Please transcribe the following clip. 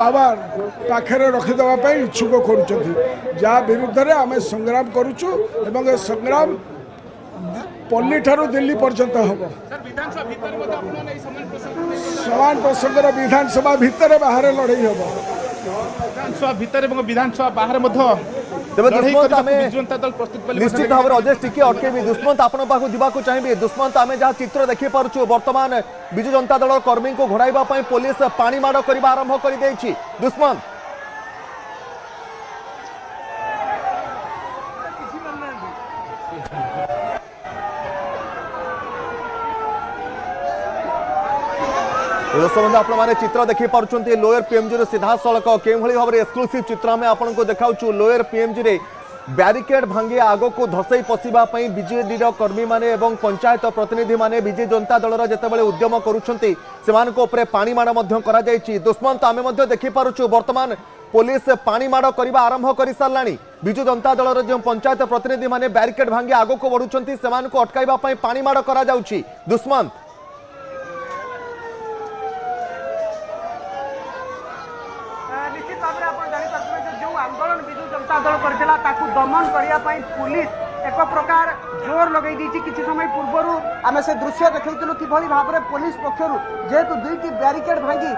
power पाखे रखिदेवाई इच्छुक करुँच विरुद्ध में आम संग्राम करुचु एवं संग्राम पल्ली ठारू दिल्ली पर्यंत हम समान प्रसंग विधानसभा भितर बाहर लड़ई हम विधानसभा भितर और विधानसभा बाहर निश्चित भाव अजेश टी अटकेबी दुष्मंत आपण पाखु दिवाकू चाहिए दुष्मंत आम जहाँ चित्र देखी पार्छु वर्तमान विजु जनता दल कर्मी को घोड़ाइबा पुलिस पानी माड़ करने आरंभ कर दुष्मंत दर्शक आपने चित्र देखी पार्टी लोयर पीएमजी सीधा सड़क के भाव में एक्सक्लूसिव चित्र आम आपको देखा लोयर पीएमजी रे ब्यारिकेड भांगी आग को धसई पशिवाई बीजेडी कर्मी माने एवं पंचायत प्रतिनिधि माने विजु जनता दलर जितेबाला उद्यम करुँच पानी माड़ दुष्मंत आम देखी पार्छु वर्तमान पुलिस पानी माड़ करने आरंभ कर सारा विजु जनता दलर जो पंचायत प्रतिनिधि माने ब्यारिकेड भांगी आग को बढ़ुंट से अटकाइवाई पानी माड़ करा दुष्मंत निश्चित भाव में आप जापर जो आंदोलन विजु जनता दल करता दमन करने पुलिस एक प्रकार जोर लगे किसी समय पूर्व आम से दृश्य देखु कि भाव में पुलिस पक्षर जेहेतु दुईटी ब्यारिकेड भांगी